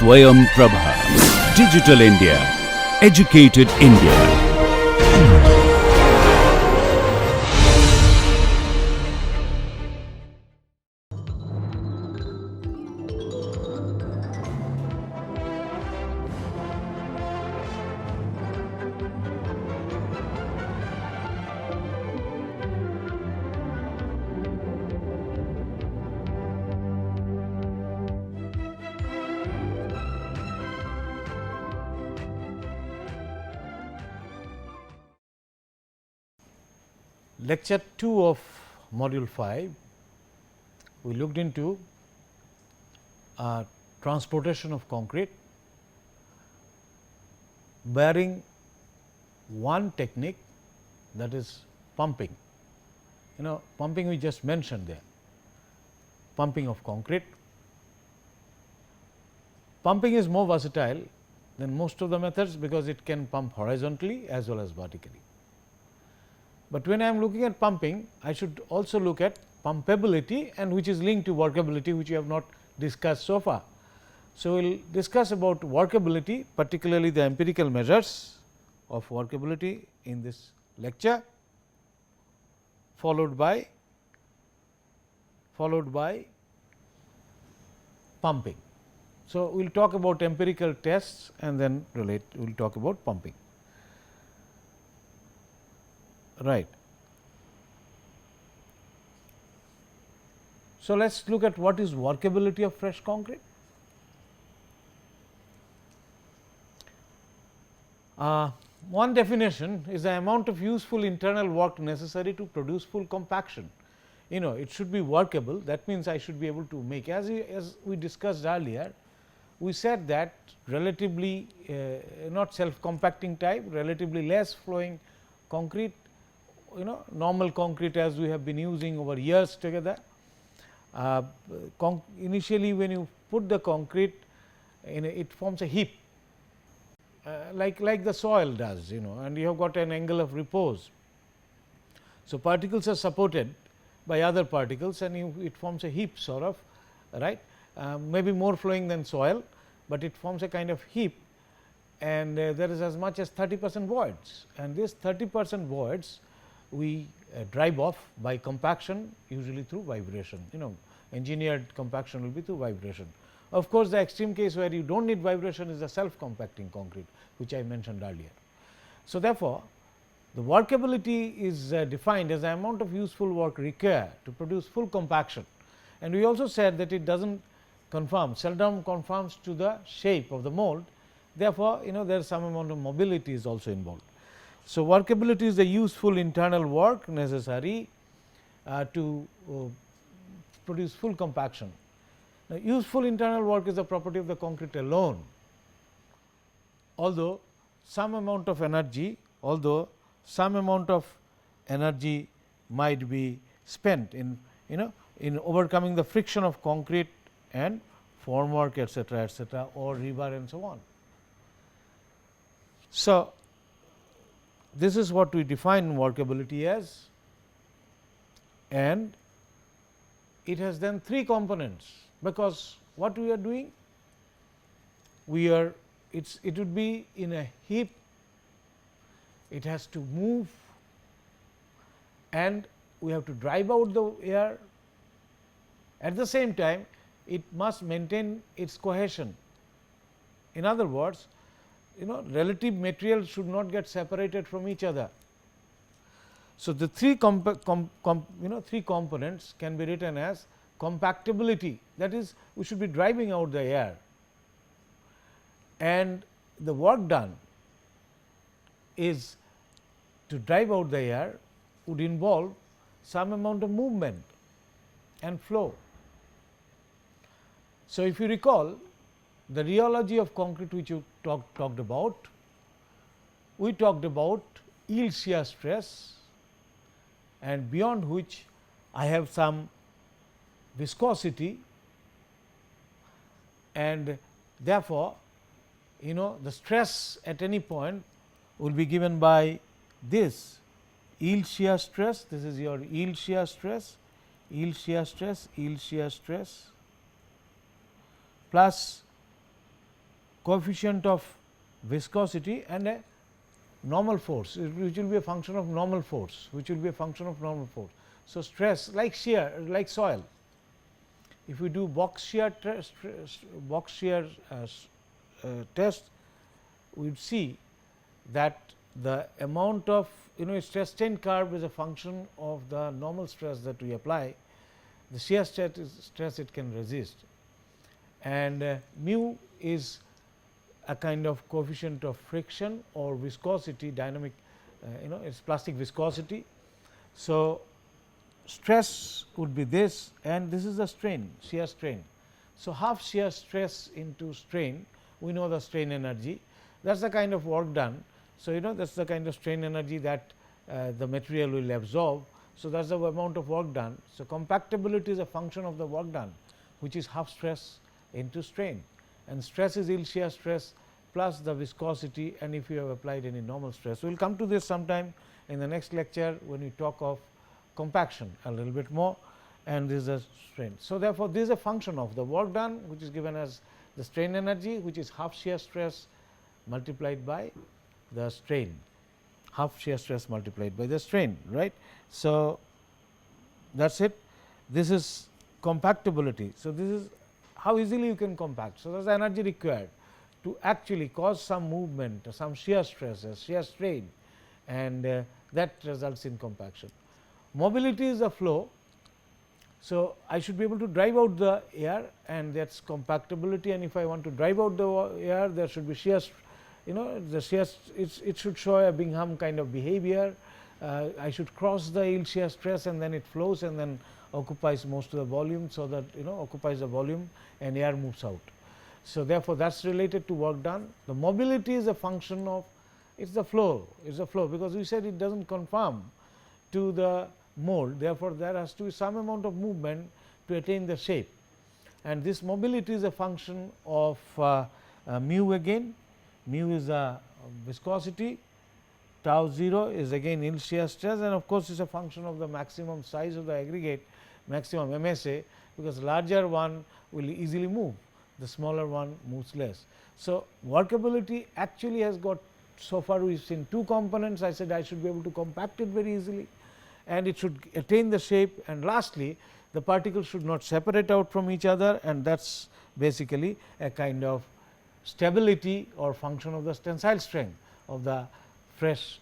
Swayam Prabha. Digital India. Educated India. Lecture 2 of module 5, we looked into transportation of concrete bearing one technique, that is pumping. Pumping we just mentioned there, pumping of concrete. Pumping is more versatile than most of the methods, because it can pump horizontally as well as vertically. But when I am looking at pumping, I should also look at pumpability, and which is linked to workability, which we have not discussed so far. So, we will discuss about workability, particularly the empirical measures of workability in this lecture, followed by pumping. So, we will talk about empirical tests and then we will talk about pumping. Right. So, let us look at what is workability of fresh concrete. One definition is the amount of useful internal work necessary to produce full compaction. It should be workable, that means I should be able to make, as we discussed earlier, we said that relatively not self compacting type, relatively less flowing concrete, normal concrete as we have been using over years together. Initially when you put the concrete it forms a heap, like the soil does, and you have got an angle of repose. So, particles are supported by other particles and it forms a heap sort of, right, maybe more flowing than soil, but it forms a kind of heap, and there is as much as 30% voids, and this 30% voids we drive off by compaction, usually through vibration. Engineered compaction will be through vibration. Of course, the extreme case where you do not need vibration is the self compacting concrete, which I mentioned earlier. So, therefore, the workability is defined as the amount of useful work required to produce full compaction, and we also said that it does not conform, seldom conforms to the shape of the mold. Therefore, there is some amount of mobility is also involved. So, workability is the useful internal work necessary to produce full compaction. Now, useful internal work is a property of the concrete alone, although some amount of energy might be spent in overcoming the friction of concrete and formwork, etc., or rebar and so on. So, this is what we define workability as, and it has then three components, because what we are doing, it would be in a heap, it has to move, and we have to drive out the air. At the same time, it must maintain its cohesion. In other words, relative materials should not get separated from each other. So, the three components can be written as compactability, that is, we should be driving out the air, and the work done is to drive out the air would involve some amount of movement and flow. So, if you recall the rheology of concrete which you talked about, we talked about yield shear stress, and beyond which I have some viscosity, and therefore, the stress at any point will be given by this yield shear stress. This is your yield shear stress, yield shear stress, yield shear stress, plus coefficient of viscosity and a normal force, which will be a function of normal force, So, stress like shear, like soil. If we do box shear test, we would see that the amount of stress strain curve is a function of the normal stress that we apply, the shear stress it can resist, and mu is a kind of coefficient of friction or viscosity, dynamic it is plastic viscosity. So, stress would be this, and this is the strain, shear strain. So, half shear stress into strain, we know the strain energy, that is the kind of work done. So, that is the kind of strain energy that the material will absorb. So, that is the amount of work done. So, compactability is a function of the work done, which is half stress into strain, and stress is yield shear stress plus the viscosity, and if you have applied any normal stress. We will come to this sometime in the next lecture when we talk of compaction a little bit more, and this is a strain. So, therefore, this is a function of the work done, which is given as the strain energy, which is half shear stress multiplied by the strain, half shear stress multiplied by the strain, right. So, that is it. This is compactability. So, this is how easily you can compact. So, there is energy required to actually cause some movement, some shear stresses, shear strain, and that results in compaction. Mobility is a flow. So, I should be able to drive out the air, and that is compactability, and if I want to drive out the air, there should be shear, the shear, it should show a Bingham kind of behavior. I should cross the yield shear stress, and then it flows and then occupies most of the volume. So, that occupies the volume and air moves out. So, therefore, that is related to work done. The mobility is a function of, it is the flow, because we said it does not conform to the mold. Therefore, there has to be some amount of movement to attain the shape, and this mobility is a function of mu again. Mu is a viscosity, tau 0 is again yield shear stress, and of course, is a function of the maximum size of the aggregate, maximum MSA, because larger one will easily move, the smaller one moves less. So, workability actually has got, so far we have seen two components. I said I should be able to compact it very easily, and it should attain the shape, and lastly the particles should not separate out from each other, and that is basically a kind of stability or function of the tensile strength of the fresh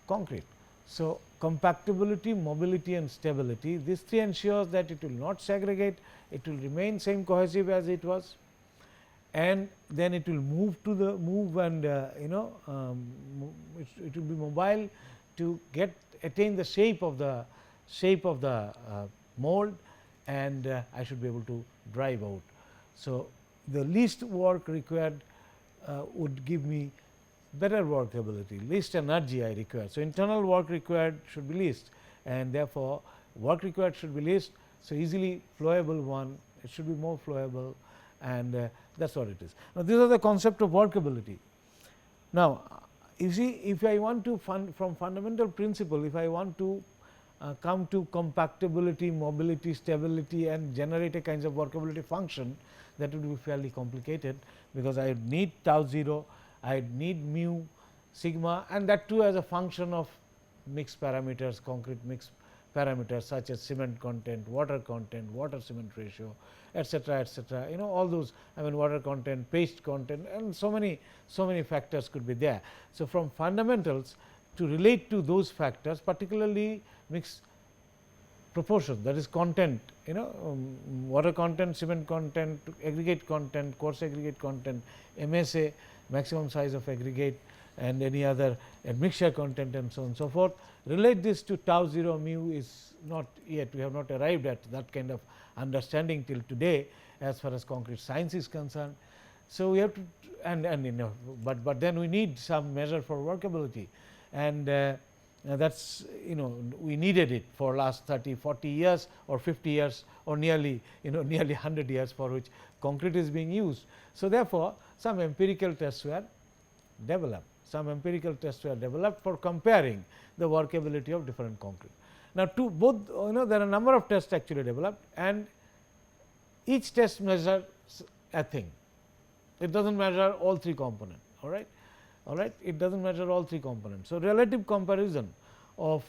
concrete. So, compactability, mobility and stability, these three ensures that it will not segregate, it will remain same cohesive as it was, and then it will move to the and it will be mobile to attain the shape of the mold, and I should be able to drive out. So, the least work required would give me better workability, least energy I require. So, internal work required should be least, and therefore, work required should be least. So, easily flowable one, it should be more flowable, and that is what it is. Now, these are the concept of workability. Now, you see, if I want to from fundamental principle, if I want to come to compactability, mobility, stability, and generate a kinds of workability function, that would be fairly complicated, because I would need tau 0, I would need mu, sigma, and that too as a function of mixed parameters, concrete mixed parameters such as cement content, water cement ratio, etc., etc. All those, I mean water content, paste content, and so many factors could be there. So, from fundamentals to relate to those factors, particularly mixed proportion, that is content, water content, cement content, aggregate content, coarse aggregate content, MSA, maximum size of aggregate, and any other admixture content, and so on and so forth. Relate this to tau 0 mu is not yet, we have not arrived at that kind of understanding till today as far as concrete science is concerned. So, we have to, but then we need some measure for workability, and that is we needed it for last 30, 40 years or 50 years or nearly 100 years for which concrete is being used. So, therefore, some empirical tests were developed, for comparing the workability of different concrete. Now, to both there are a number of tests actually developed, and each test measures a thing. It does not measure all 3 components, all right. It does not measure all 3 components. So, relative comparison of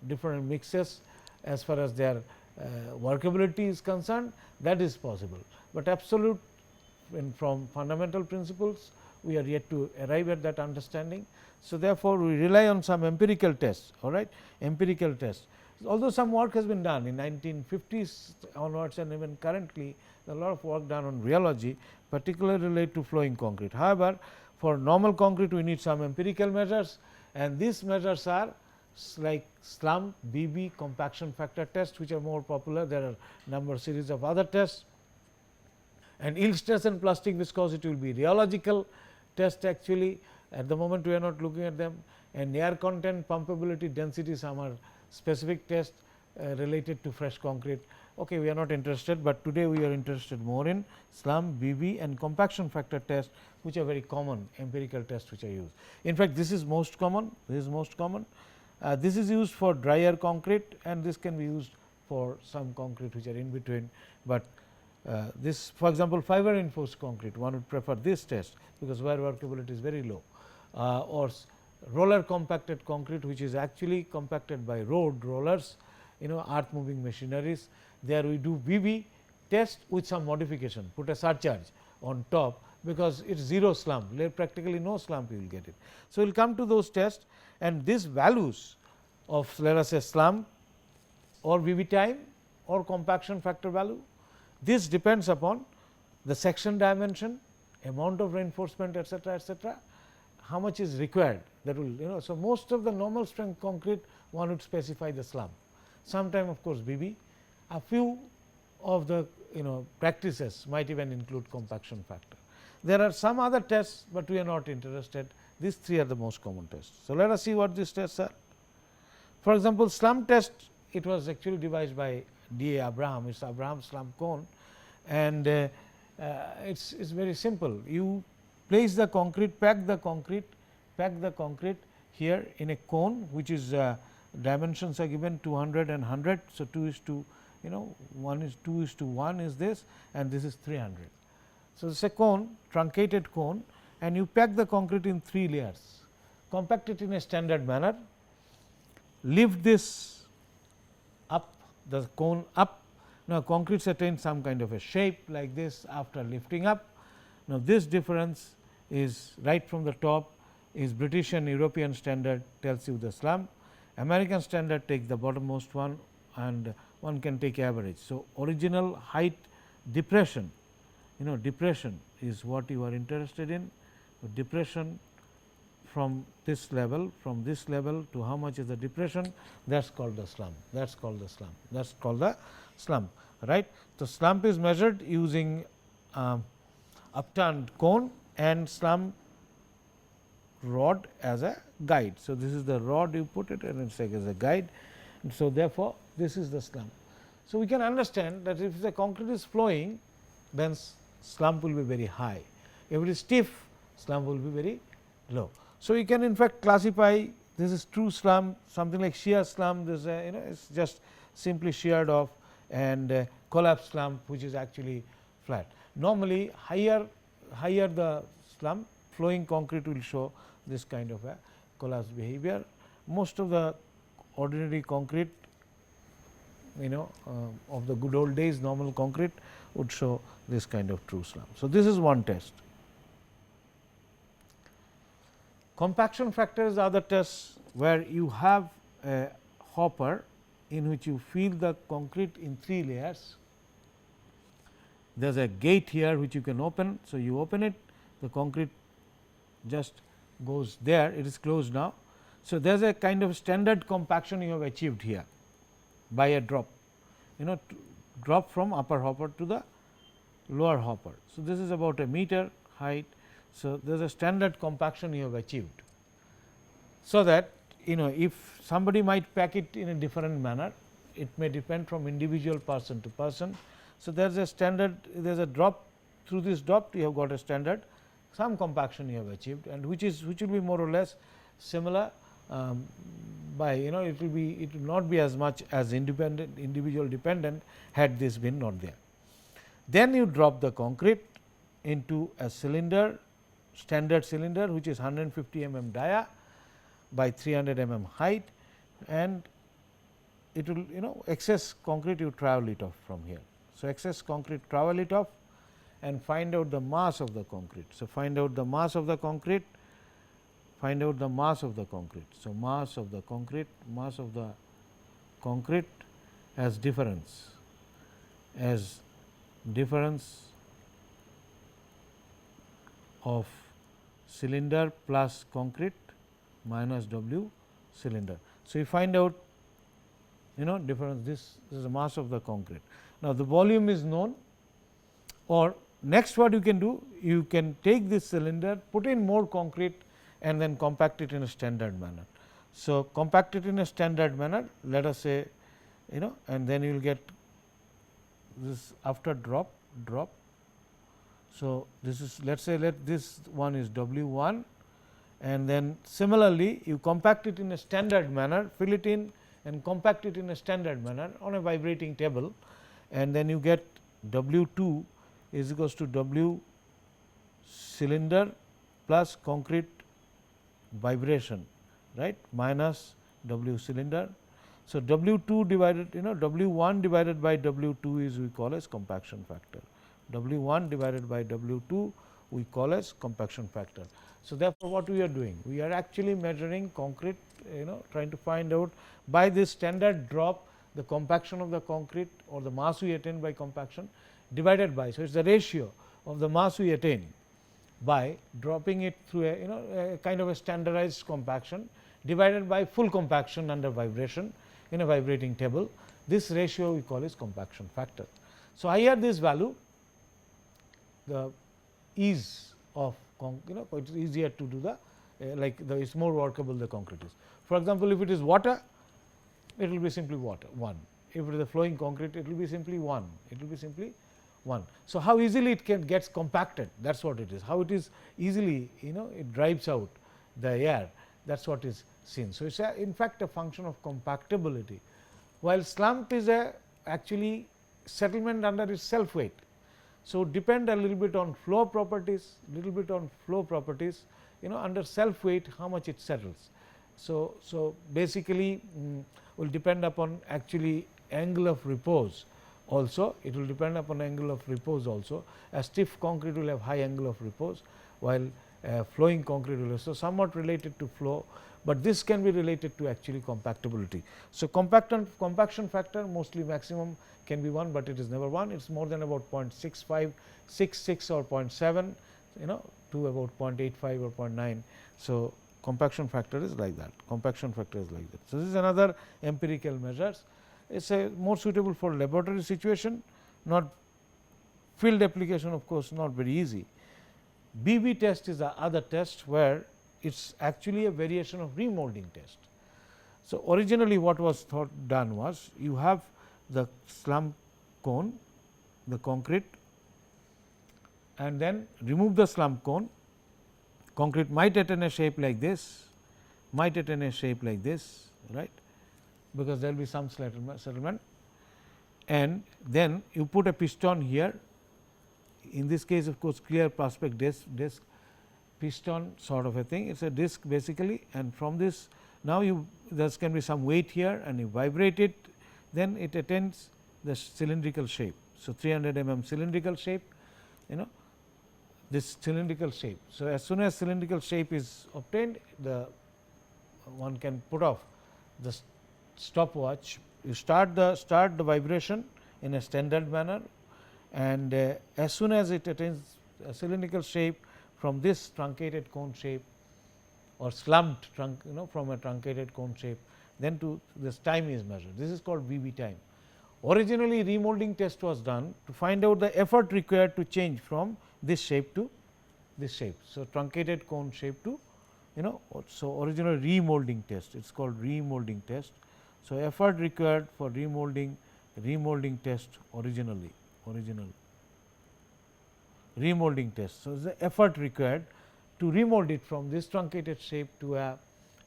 different mixes as far as their workability is concerned, that is possible, but absolute from fundamental principles we are yet to arrive at that understanding. So, therefore, we rely on some empirical tests, all right, empirical tests. Although some work has been done in 1950s onwards and even currently, there is a lot of work done on rheology, particularly related to flowing concrete. However, for normal concrete we need some empirical measures, and these measures are like slump, BB, compaction factor test, which are more popular. There are number series of other tests, and yield stress and plastic viscosity will be rheological test. Actually, at the moment we are not looking at them, and air content, pumpability, density, some are specific tests related to fresh concrete. Okay, we are not interested, but today we are interested more in slump, BB and compaction factor test, which are very common empirical tests which are used. In fact, this is most common. This is used for drier concrete, and this can be used for some concrete which are in between, but this, for example, fiber reinforced concrete, one would prefer this test, because where workability is very low, or roller compacted concrete, which is actually compacted by road rollers, earth moving machineries. There we do BB test with some modification, put a surcharge on top, because it is 0 slump, practically no slump you will get it. So, we will come to those tests, and these values of, let us say, slump or BB time or compaction factor value, this depends upon the section dimension, amount of reinforcement, etc., how much is required, that will So, most of the normal strength concrete one would specify the slump, sometime of course, BB, a few of the practices might even include compaction factor. There are some other tests, but we are not interested. These 3 are the most common tests. So, let us see what these tests are. For example, slump test, it was actually devised by D. A. Abraham, it is Abraham slump cone, and it is very simple. You place the concrete, pack the concrete here in a cone, which is dimensions are given 200 and 100. So, 2 is to 1 is 2 is to 1 is this, and this is 300. So, this is a cone, truncated cone, and you pack the concrete in 3 layers, compact it in a standard manner, lift this up, the cone up. Now, concrete attains some kind of a shape like this after lifting up. Now, this difference is right from the top is British and European standard tells you the slump, American standard takes the bottommost one, and one can take average. So, original height depression, depression is what you are interested in, depression from this level to how much is the depression, that is called the slump, that is called the slump, right. So, slump is measured using upturned cone and slump rod as a guide. So, this is the rod you put it, and it is like as a guide, and so therefore, this is the slump. So, we can understand that if the concrete is flowing, then slump will be very high. If it is stiff, slump will be very low. So, you can in fact classify, this is true slump, something like shear slump, this it is just simply sheared off, and collapse slump, which is actually flat. Normally, higher the slump, flowing concrete will show this kind of a collapse behavior. Most of the ordinary concrete, of the good old days, normal concrete would show this kind of true slump. So, this is one test. Compaction factor is other test, where you have a hopper in which you fill the concrete in 3 layers. There is a gate here which you can open. So, you open it, the concrete just goes there, it is closed now. So, there is a kind of standard compaction you have achieved here by a drop, drop from upper hopper to the lower hopper. So, this is about a meter height. So, there is a standard compaction you have achieved. So, that if somebody might pack it in a different manner, it may depend from individual person to person. So, there is a standard, there is a drop, through this drop you have got a standard, some compaction you have achieved, and which will be more or less similar by it will not be as much as individual dependent had this been not there. Then you drop the concrete into a cylinder, standard cylinder, which is 150 mm dia by 300 mm height, and it will excess concrete you travel it off from here. So, excess concrete travel it off and find out the mass of the concrete. So, find out the mass of the concrete, find out the mass of the concrete. So, mass of the concrete, mass of the concrete as difference of cylinder plus concrete minus W cylinder. So, you find out difference, this is the mass of the concrete. Now, the volume is known, or next what you can do, you can take this cylinder, put in more concrete and then compact it in a standard manner. So, compact it in a standard manner, let us say and then you will get this after drop. So, this is let us say this one is W 1, and then similarly you compact it in a standard manner, fill it in and compact it in a standard manner on a vibrating table, and then you get W 2 is equals to W cylinder plus concrete vibration, right, minus W cylinder. So, W 2 divided W 1 divided by W 2 is we call as compaction factor. W 1 divided by W 2 we call as compaction factor. So, therefore, what we are doing? We are actually measuring concrete, trying to find out by this standard drop the compaction of the concrete or the mass we attain by compaction divided by. So, it is the ratio of the mass we attain by dropping it through a kind of a standardized compaction divided by full compaction under vibration in a vibrating table. This ratio we call is compaction factor. So, higher this value, the ease of it is easier to do the it is more workable the concrete is. For example, if it is water, it will be simply water 1. If it is a flowing concrete, it will be simply 1. It will be simply 1. So, how easily it gets compacted, that is what it is. How it is easily it drives out the air, that is what is seen. So, it is in fact a function of compactability, while slump is actually settlement under its self weight. So, depend a little bit on flow properties, under self weight how much it settles. So, basically will depend upon actually angle of repose also, it will depend upon angle of repose also. A stiff concrete will have high angle of repose, while flowing concrete will also somewhat related to flow, but this can be related to actually compactability. So, compaction factor mostly maximum can be 1, but it is never 1, it is more than about 0.65, 66 or 0.7 to about 0.85 or 0.9. So, compaction factor is like that, compaction factor is like that. So, this is another empirical measures. It is a more suitable for laboratory situation, not field application, of course, not very easy. BB test is the other test where it is actually a variation of remolding test. So, originally what was done was you have the slump cone, the concrete, and then remove the slump cone. Concrete might attain a shape like this, right, because there will be some settlement, and then you put a piston here. In this case, of course, clear prospect disc piston sort of a thing, it is a disc basically, and from this now there can be some weight here and you vibrate it, then it attains the cylindrical shape. So, 300 mm cylindrical shape, this cylindrical shape. So, as soon as cylindrical shape is obtained, the one can put off the stopwatch. You start the vibration in a standard manner, and as soon as it attains a cylindrical shape from this truncated cone shape or slumped from a truncated cone shape, then to this time is measured. This is called VB time. Originally, remolding test was done to find out the effort required to change from this shape to this shape. So, truncated cone shape to so original remolding test, it is called remolding test. So, effort required for remolding test originally remolding test. So, the effort required to remold it from this truncated shape to a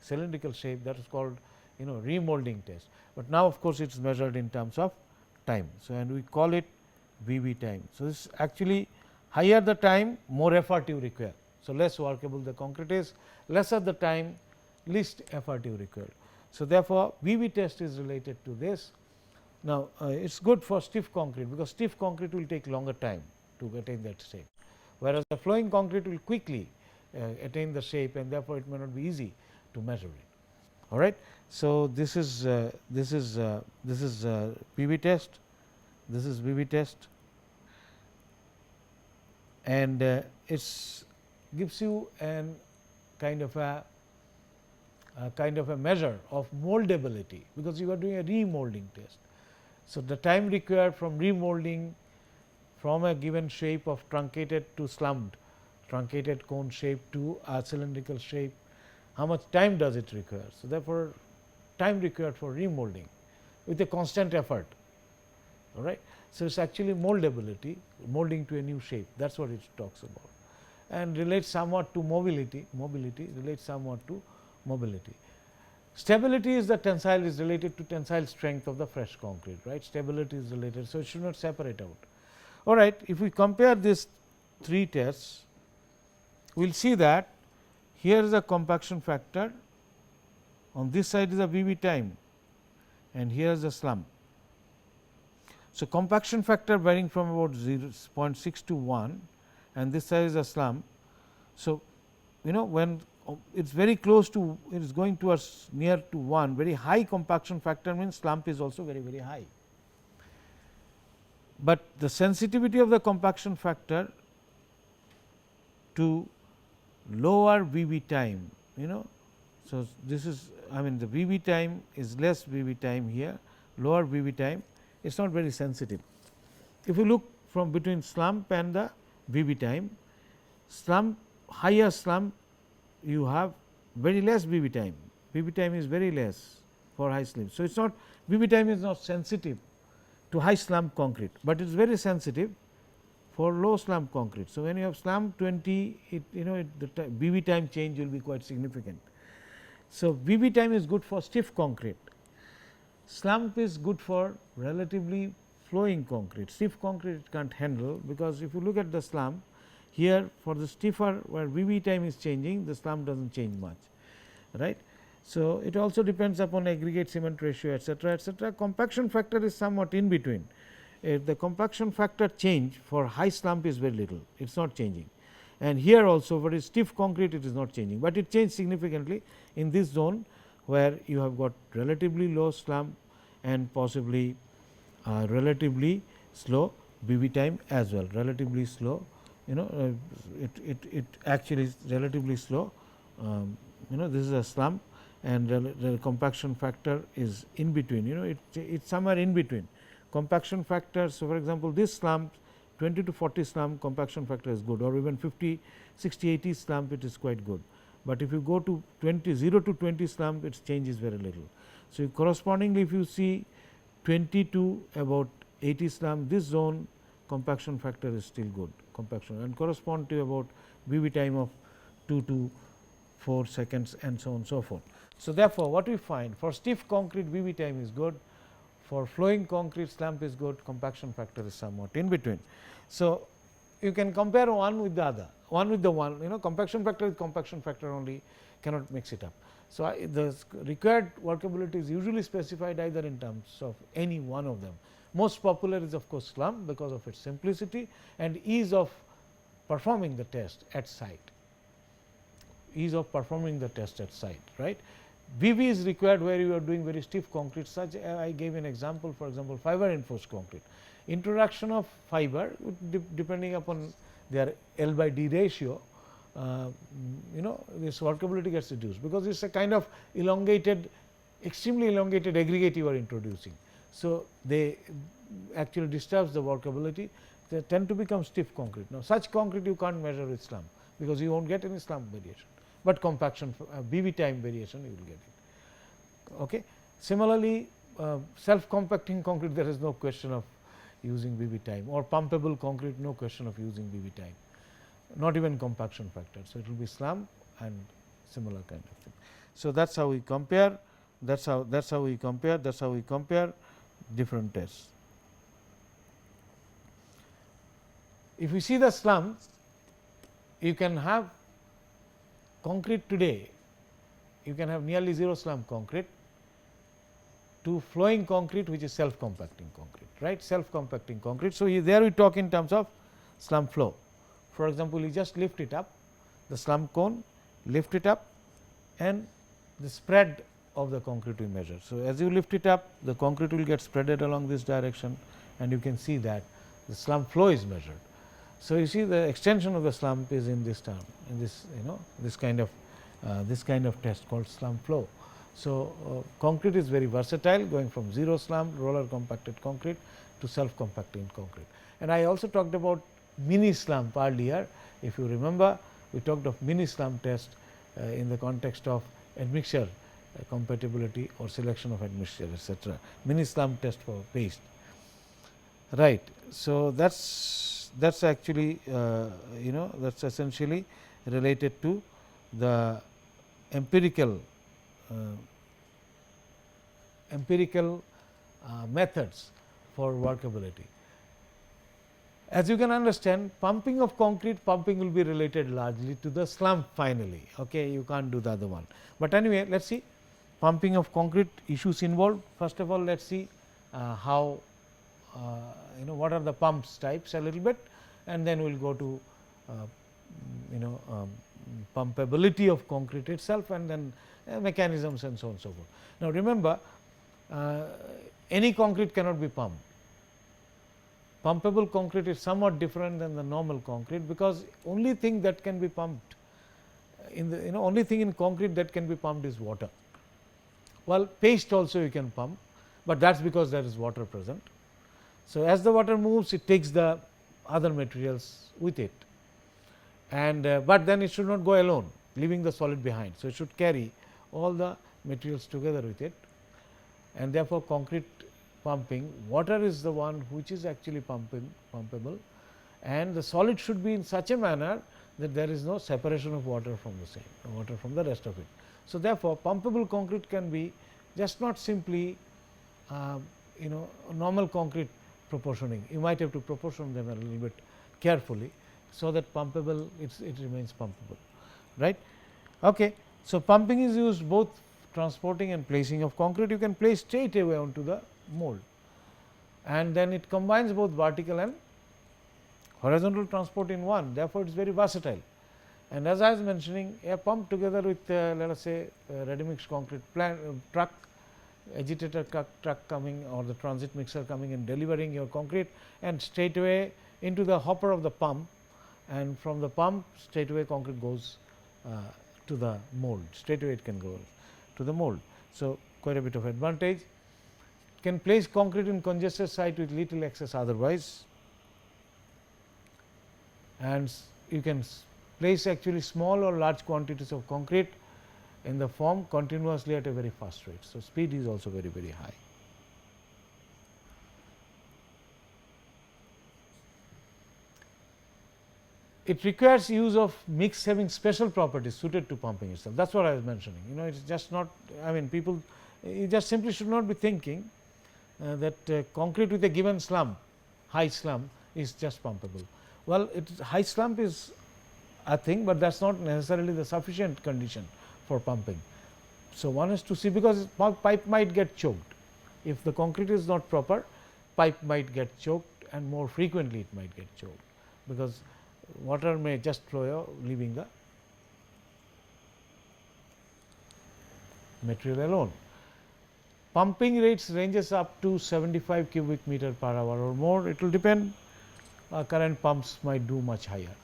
cylindrical shape, that is called remolding test, but now of course, it is measured in terms of time. So, and we call it VB time. So, this actually higher the time, more effort you require. So, less workable the concrete is, lesser the time, least effort you require. So, therefore, VB test is related to this. Now, it is good for stiff concrete, because stiff concrete will take longer time to attain that shape, whereas the flowing concrete will quickly attain the shape, and therefore, it may not be easy to measure it. All right. So, this is VB test, this is VB test, and it gives you an kind of a measure of moldability, because you are doing a remolding test. So, the time required from remolding from a given shape of truncated to slumped, truncated cone shape to a cylindrical shape, how much time does it require. So, therefore, time required for remolding with a constant effort. All right. So, it is actually moldability, molding to a new shape, that is what it talks about, and relates somewhat to mobility, relates somewhat to mobility. Stability is the tensile, is related to tensile strength of the fresh concrete, right. Stability is related. So, it should not separate out. All right. If we compare these three tests, we will see that here is a compaction factor, on this side is a VB time, and here is a slump. So, compaction factor varying from about 0.6 to 1, and this side is a slump. So, when it is very close to, it is going towards near to 1, very high compaction factor means slump is also very, very high. But the sensitivity of the compaction factor to lower VB time, So, this is, I mean, the VB time is less VB time here, lower VB time, it is not very sensitive. If you look from between slump and the VB time, higher slump you have very less VB time, VB time is very less for high slip. So, it is not, VB time is not sensitive to high slump concrete, but it is very sensitive for low slump concrete. So, when you have slump 20, the VB time change will be quite significant. So, VB time is good for stiff concrete, slump is good for relatively flowing concrete. Stiff concrete it can't handle, because if you look at the slump here, for the stiffer where VB time is changing, the slump does not change much, right. So, it also depends upon aggregate cement ratio, etc., etc. Compaction factor is somewhat in between. If the compaction factor change for high slump is very little, it is not changing, and here also for a stiff concrete it is not changing, but it changed significantly in this zone where you have got relatively low slump and possibly relatively slow VB time as well, relatively slow, it actually is relatively slow, this is a slump, and the compaction factor is in between, it's somewhere in between. Compaction factor, so for example, this slump 20 to 40 slump compaction factor is good, or even 50, 60, 80 slump it is quite good. But if you go to 0 to 20 slump, its change is very little. So, correspondingly if you see 20 to about 80 slump, this zone compaction factor is still good compaction, and correspond to about VB time of 2 to 4 seconds and so on and so forth. So, therefore, what we find for stiff concrete VB time is good, for flowing concrete slump is good, compaction factor is somewhat in between. So, you can compare one with the other, one with the one, compaction factor is compaction factor only, cannot mix it up. So, the required workability is usually specified either in terms of any one of them. Most popular is of course slump, because of its simplicity and ease of performing the test at site, right. VB is required where you are doing very stiff concrete, such I gave an example, for example, fiber reinforced concrete. Introduction of fiber depending upon their L by D ratio, this workability gets reduced, because it is a kind of elongated, extremely elongated aggregate you are introducing. So, they actually disturbs the workability, they tend to become stiff concrete. Now, such concrete you can't measure with slump, because you will not get any slump variation, but compaction VB time variation you will get it. Okay. Similarly, self compacting concrete, there is no question of using VB time, or pumpable concrete, no question of using VB time, not even compaction factor. So, it will be slump and similar kind of thing. So, that is how we compare, that is how we compare different tests. if you see the slum, you can have concrete today, you can have nearly 0 slump concrete to flowing concrete, which is self compacting concrete, right, self compacting concrete. So, there we talk in terms of slump flow. For example, you just lift it up, the slump cone, lift it up, and the spread of the concrete we measure. So, as you lift it up, the concrete will get spreaded along this direction, and you can see that the slump flow is measured. So, you see the extension of the slump is in this term, in this this kind of test called slump flow. So, concrete is very versatile, going from 0 slump roller compacted concrete to self compacting concrete. And I also talked about mini slump earlier. If you remember, we talked of mini slump test in the context of admixture compatibility or selection of admixture, etc. Mini slump test for paste, right. So, that is actually that is essentially related to the empirical methods for workability. As you can understand, pumping of concrete, pumping will be related largely to the slump finally, okay, you can't do the other one. But anyway, let us see pumping of concrete issues involved. First of all, let us see how what are the pumps types a little bit, and then we will go to pumpability of concrete itself, and then mechanisms and so on and so forth. Now, remember, any concrete cannot be pumped. Pumpable concrete is somewhat different than the normal concrete, because only thing that can be pumped in the only thing in concrete that can be pumped is water. Well, paste also you can pump, but that is because there is water present. So, as the water moves, it takes the other materials with it, and but then it should not go alone, leaving the solid behind. So, it should carry all the materials together with it, and therefore, concrete pumping, water is the one which is actually pumpable, and the solid should be in such a manner that there is no separation of water from the same, water from the rest of it. So, therefore, pumpable concrete can be just not simply normal concrete proportioning, you might have to proportion them a little bit carefully, so that pumpable it remains pumpable, right. Okay. So, pumping is used both transporting and placing of concrete. You can place straight away onto the mold, and then it combines both vertical and horizontal transport in one. Therefore, it is very versatile, and as I was mentioning, a pump together with let us say ready mix concrete truck, agitator truck coming, or the transit mixer coming and delivering your concrete, and straight away into the hopper of the pump, and from the pump straight away concrete goes to the mold, straight away it can go to the mold. So, quite a bit of advantage. Can place concrete in congested site with little excess otherwise, and you can place actually small or large quantities of concrete in the form continuously at a very fast rate. So, speed is also very, very high. It requires use of mix having special properties suited to pumping itself. That is what I was mentioning. It is just not, I mean, people, you just simply should not be thinking that concrete with a given slump, high slump, is just pumpable. Well, high slump is a thing, but that is not necessarily the sufficient condition for pumping. So, one has to see, because pipe might get choked. If the concrete is not proper, pipe might get choked, and more frequently it might get choked, because water may just flow leaving the material alone. Pumping rates ranges up to 75 cubic meter per hour or more. It will depend, current pumps might do much higher,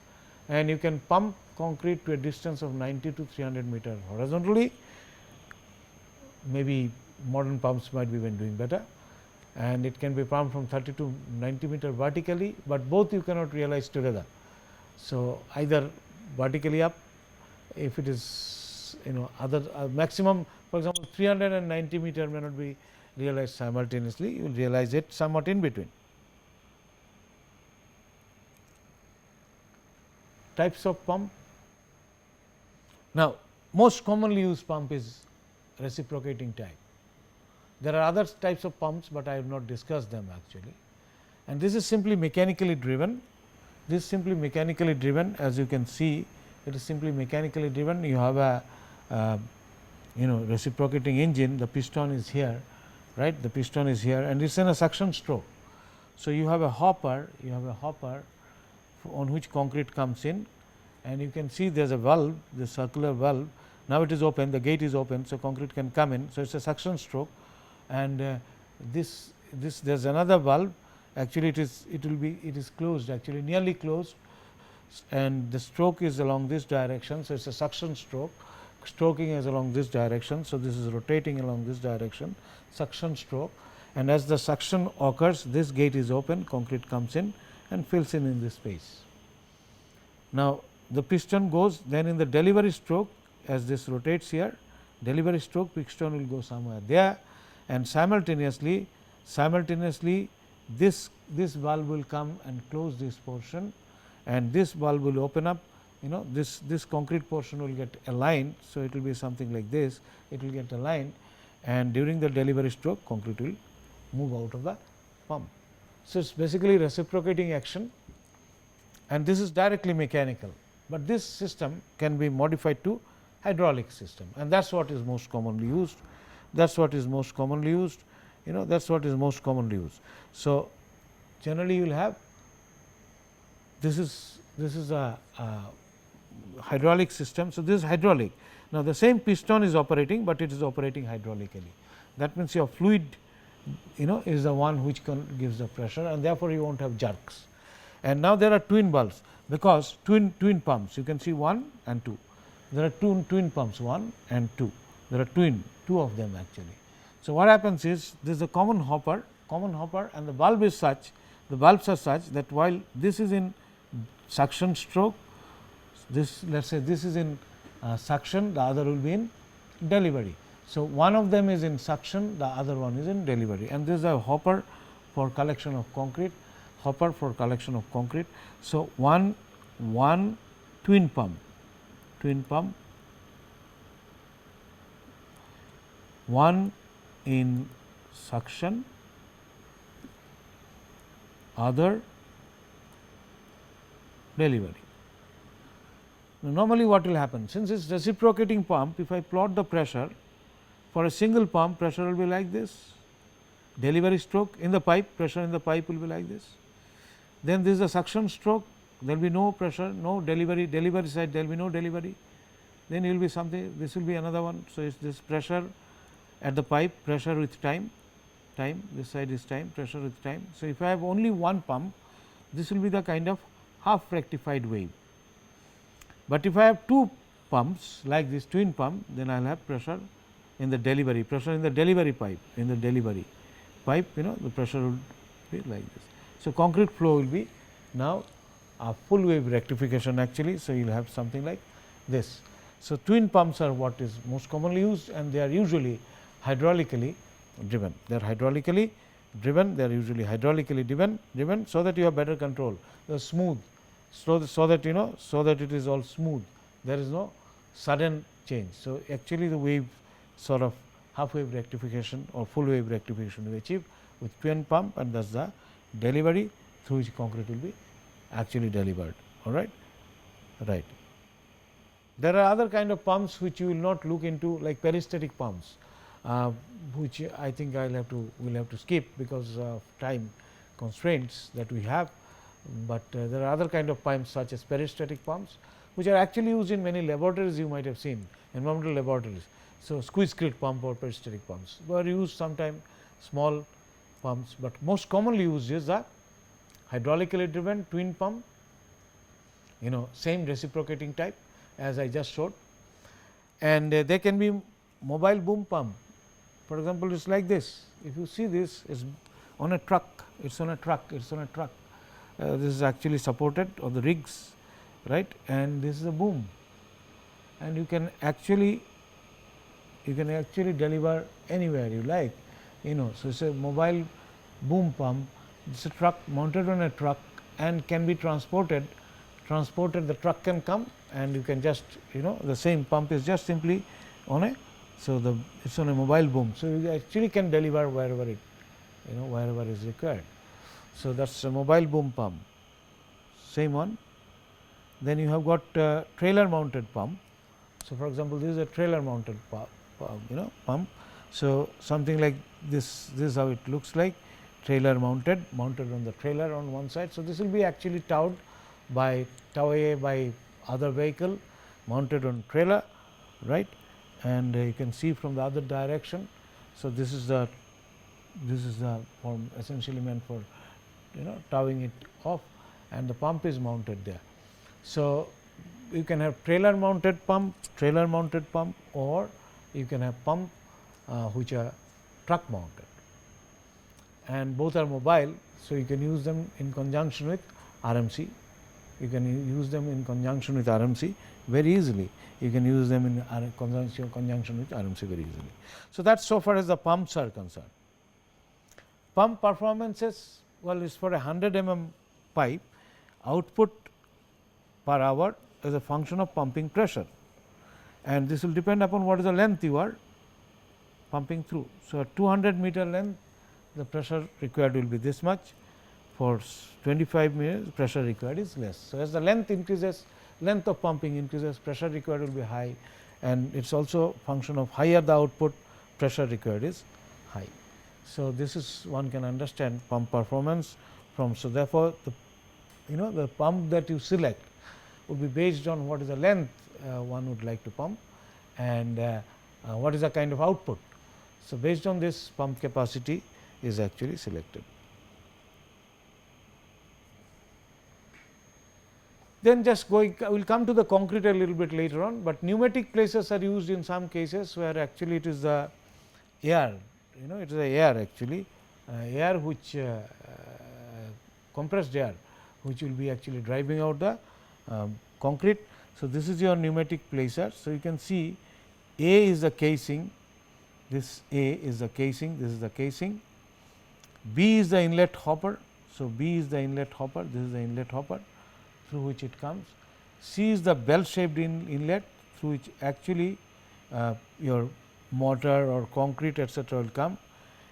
and you can pump concrete to a distance of 90 to 300 meter horizontally. Maybe modern pumps might be even doing better, and it can be pumped from 30 to 90 meter vertically, but both you cannot realize together. So, either vertically up, if it is other maximum, for example, 390 meter may not be realized simultaneously, you will realize it somewhat in between. Types of pump. Now, most commonly used pump is reciprocating type. There are other types of pumps, but I have not discussed them actually, and this is simply mechanically driven, this is simply mechanically driven. As you can see, it is simply mechanically driven. You have a reciprocating engine, the piston is here, right, the piston is here, and it is in a suction stroke. So, you have a hopper on which concrete comes in, and you can see there is a valve, the circular valve. Now, it is open, the gate is open. So, concrete can come in. So, it is a suction stroke, and this there is another valve, actually it is closed, actually nearly closed, and the stroke is along this direction. So, it is a suction stroke, stroking is along this direction. So, this is rotating along this direction, suction stroke, and as the suction occurs, this gate is open, concrete comes in and fills in this space. Now, the piston goes, then in the delivery stroke, as this rotates here, delivery stroke, piston will go somewhere there, and simultaneously this valve will come and close this portion, and this valve will open up, this concrete portion will get aligned. So, it will be something like this, it will get aligned, and during the delivery stroke, concrete will move out of the pump. So, it is basically reciprocating action, and this is directly mechanical, but this system can be modified to hydraulic system, and that is what is most commonly used. That is what is most commonly used. That is what is most commonly used. So, generally you will have this is a hydraulic system. So, this is hydraulic. Now, the same piston is operating, but it is operating hydraulically. That means, your fluid is the one which gives the pressure, and therefore, you will not have jerks. And now, there are twin valves, because twin pumps, you can see 1 and 2. There are two twin pumps, 1 and 2. There are two of them actually. So, what happens is, this is a common hopper, and the valve is such, the valves are such that while this is in suction stroke, this, let us say this is in suction, the other will be in delivery. So, one of them is in suction, the other one is in delivery, and this is a hopper for collection of concrete, So, one twin pump, one in suction, other delivery. Now, normally what will happen, since it is reciprocating pump, if I plot the pressure for a single pump, pressure will be like this, delivery stroke in the pipe, pressure in the pipe will be like this. Then this is a suction stroke, there will be no pressure, no delivery side, there will be no delivery. Then you will be something, this will be another one. So, it is this pressure at the pipe, pressure with time, this side is time, pressure with time. So, if I have only one pump, this will be the kind of half rectified wave. But if I have two pumps like this twin pump, then I will have pressure in the delivery, pipe, the pressure will be like this. So, concrete flow will be now a full wave rectification actually. So, you will have something like this. So, twin pumps are what is most commonly used, and they are usually hydraulically driven. They are hydraulically driven, they are usually hydraulically driven, so that you have better control. They are smooth, so that it is all smooth. There is no sudden change. So, actually the wave sort of half wave rectification or full wave rectification we achieve with twin pump, and thus the delivery through which concrete will be actually delivered. All right. There are other kind of pumps which you will not look into, like peristatic pumps, which I think I will have to skip because of time constraints that we have. But there are other kind of pumps such as peristatic pumps, which are actually used in many laboratories, you might have seen, environmental laboratories. So, squeeze clit pump or peristatic pumps were used sometime, small pumps, but most commonly used is the hydraulically driven twin pump, same reciprocating type as I just showed, and they can be mobile boom pump. For example, it is like this. If you see this, is on a truck, it is on a truck, this is actually supported on the rigs, right, and this is a boom, and you can actually deliver anywhere you like, So, it is a mobile boom pump, it is a truck mounted on a truck and can be transported, the truck can come and you can just, the same pump is just simply on a, so it is on a mobile boom. So, you actually can deliver wherever it, wherever is required. So, that is a mobile boom pump. same one. Then you have got trailer mounted pump. So, for example, this is a trailer mounted pump. So, something like this is how it looks like, trailer mounted on the trailer on one side. So, this will be actually towed by other vehicle mounted on trailer, right, and you can see from the other direction. So, this is the form essentially meant for towing it off, and the pump is mounted there. So, you can have trailer mounted pump, or you can have pump which are truck mounted, and both are mobile. So, you can use them in conjunction with RMC. You can use them in conjunction with RMC very easily. You can use them in conjunction with RMC very easily. So, that is so far as the pumps are concerned. Pump performances, well, is for a 100 pipe, output per hour is a function of pumping pressure, and this will depend upon what is the length you are pumping through. So, at 200 meter length, the pressure required will be this much. For 25 meters, pressure required is less. So, as the length increases, length of pumping increases, pressure required will be high, and it is also function of higher the output, pressure required is high. So, this is one can understand pump performance from. So, therefore, the pump that you select would be based on what is the length one would like to pump, and what is the kind of output. So, based on this, pump capacity is actually selected. Then just we will come to the concrete a little bit later on, but pneumatic placers are used in some cases where actually it is the air, it is the air actually, air which compressed air which will be actually driving out the concrete. So, this is your pneumatic placer. So, you can see A is the casing, this A is the casing, this is the casing, B is the inlet hopper. So, B is the inlet hopper, this is the inlet hopper through which it comes. C is the bell shaped inlet through which actually your mortar or concrete etcetera will come,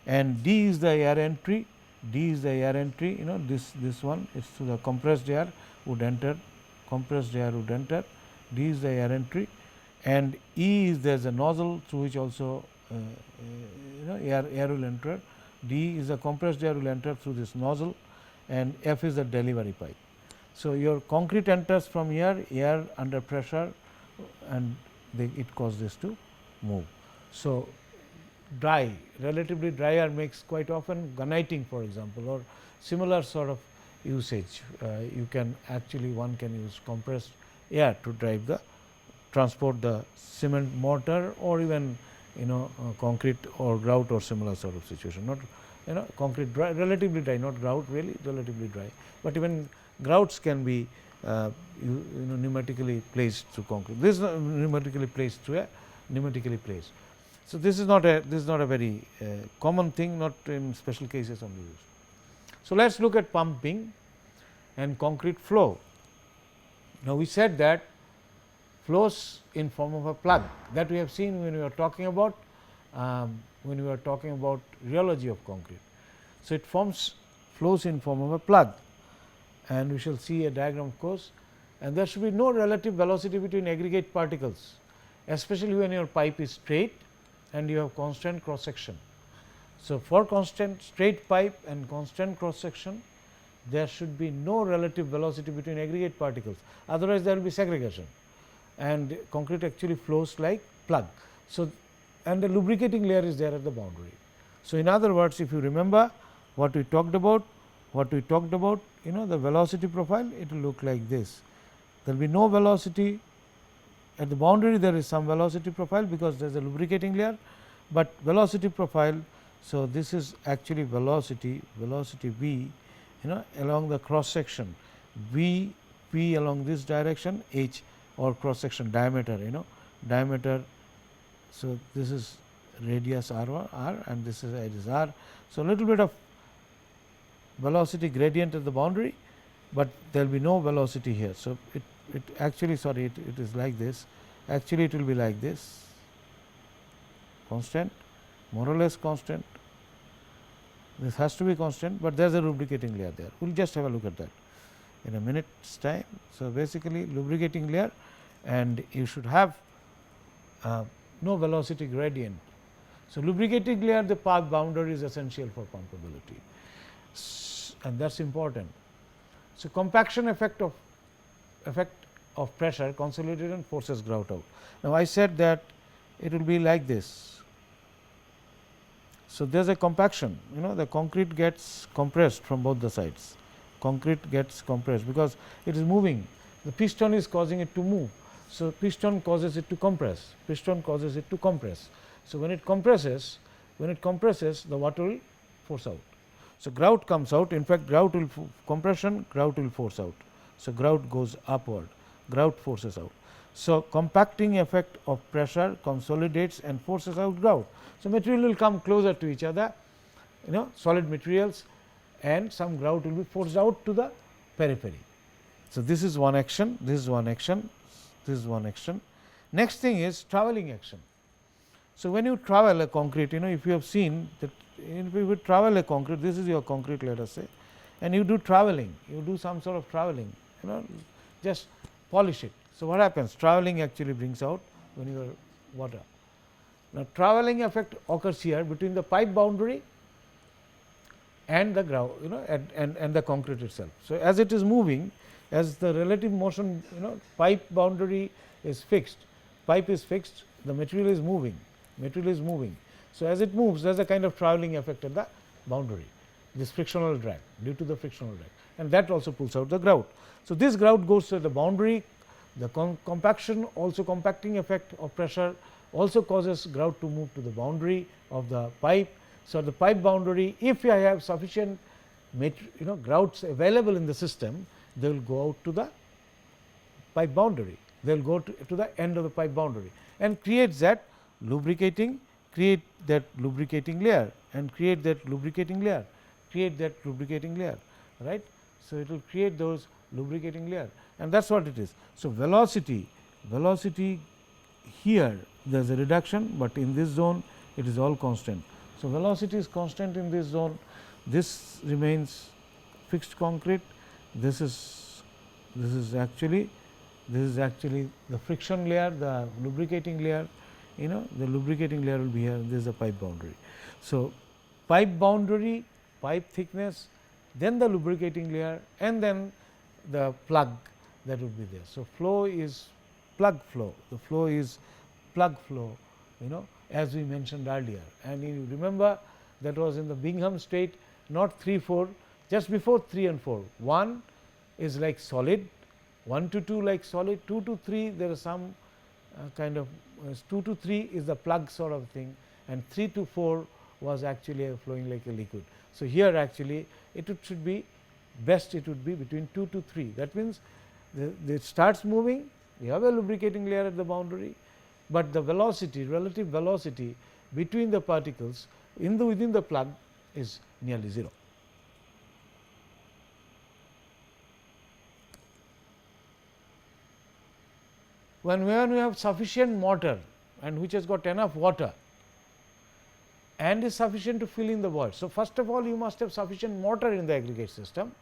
and D is the air entry. D is the air entry, this one is through the compressed air would enter, compressed air would enter. D is the air entry, and E is there is a nozzle through which also air will enter. D is the compressed air will enter through this nozzle, and F is the delivery pipe. So, your concrete enters from here, air under pressure, and it causes this to move. So, dry, relatively dry air makes quite often gunniting, for example, or similar sort of usage. You can actually one can use compressed air to drive the transport the cement mortar, or even concrete or grout or similar sort of situation. Not concrete dry, relatively dry, not grout really, relatively dry, but even grouts can be pneumatically placed through concrete. This is pneumatically placed through a pneumatically placed. So, this is not a very common thing, not in special cases only used. So, let us look at pumping and concrete flow. Now, we said that flows in form of a plug, that we have seen when we were talking about rheology of concrete. So, it flows in form of a plug, and we shall see a diagram of course, and there should be no relative velocity between aggregate particles, especially when your pipe is straight and you have constant cross section. So, for constant straight pipe and constant cross section, there should be no relative velocity between aggregate particles, otherwise there will be segregation, and concrete actually flows like plug. So, and the lubricating layer is there at the boundary. So, in other words, if you remember what we talked about, the velocity profile, it will look like this. There will be no velocity at the boundary, there is some velocity profile because there is a lubricating layer, but velocity profile. So, this is actually velocity V along the cross section, V P along this direction, H or cross section diameter, diameter. So, this is radius R and this is R. So, a little bit of velocity gradient at the boundary, but there will be no velocity here. So, it actually it is like this, actually it will be like this, constant, more or less constant. This has to be constant, but there is a lubricating layer there. We will just have a look at that. in a minute's time. So, basically lubricating layer, and you should have no velocity gradient. So, lubricating layer, the path boundary is essential for pumpability, and that is important. So, compaction effect of pressure consolidation forces grout out. Now, I said that it will be like this. So, there is a compaction, the concrete gets compressed from both the sides, concrete gets compressed because it is moving, the piston is causing it to move. So, piston causes it to compress, piston causes it to compress. So, when it compresses, the water will force out. So, grout comes out, in fact grout will compression, grout will force out. So, grout goes upward, grout forces out. So, compacting effect of pressure consolidates and forces out grout. So, material will come closer to each other, solid materials, and some grout will be forced out to the periphery. So, this is one action, this is one action, this is one action. Next thing is travelling action. So, when you travel a concrete, if you have seen that if you travel a concrete, this is your concrete, let us say, and you do travelling, you do some sort of travelling, just polish it. So, what happens? Travelling actually brings out when your water. Now, travelling effect occurs here between the pipe boundary and the grout, and the concrete itself. So, as it is moving, as the relative motion, pipe boundary is fixed, pipe is fixed, the material is moving, So, as it moves, there is a kind of travelling effect at the boundary, this frictional drag, due to the frictional drag, and that also pulls out the grout. So, this grout goes to the boundary, the compaction, also compacting effect of pressure also causes grout to move to the boundary of the pipe. So, the pipe boundary, if I have sufficient grouts available in the system, they will go out to the pipe boundary, they will go to the end of the pipe boundary and creates that lubricating, create that lubricating layer and create that lubricating layer, right. So, it will create those lubricating layer, and that is what it is. So, velocity here there is a reduction, but in this zone it is all constant. So, velocity is constant in this zone, this remains fixed concrete, this is actually the friction layer, the lubricating layer, the lubricating layer will be here, this is the pipe boundary. So, pipe boundary, pipe thickness, then the lubricating layer, and then the plug that would be there. So, flow is plug flow, the flow is plug flow, as we mentioned earlier, and you remember that was in the Bingham state, not 3 4, just before 3 and 4. 1 is like solid, 1 to 2 like solid, 2 to 3 there is some kind of 2 to 3 is the plug sort of thing, and 3 to 4 was actually flowing like a liquid. So, here actually it should be best, it would be between 2 to 3, that means it starts moving, you have a lubricating layer at the boundary, but the velocity, relative velocity between the particles within the plug is nearly 0. When we have sufficient mortar and which has got enough water and is sufficient to fill in the void. So, first of all you must have sufficient mortar in the aggregate system,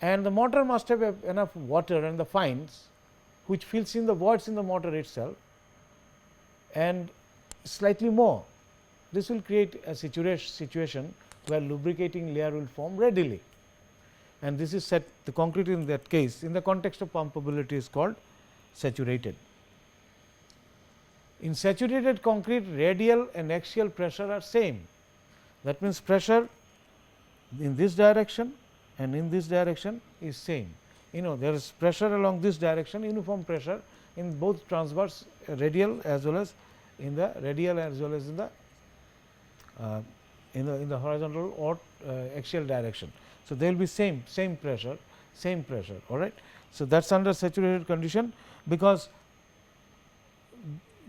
and the mortar must have enough water and the fines which fills in the voids in the mortar itself and slightly more. This will create a situation where lubricating layer will form readily, and this is set, the concrete in that case in the context of pumpability is called saturated. In saturated concrete, radial and axial pressure are same. That means, pressure in this direction and in this direction is same. There is pressure along this direction, uniform pressure in both transverse radial as well as in the radial as well as in the horizontal or axial direction. So, they will be same pressure, all right. So, that is under saturated condition, because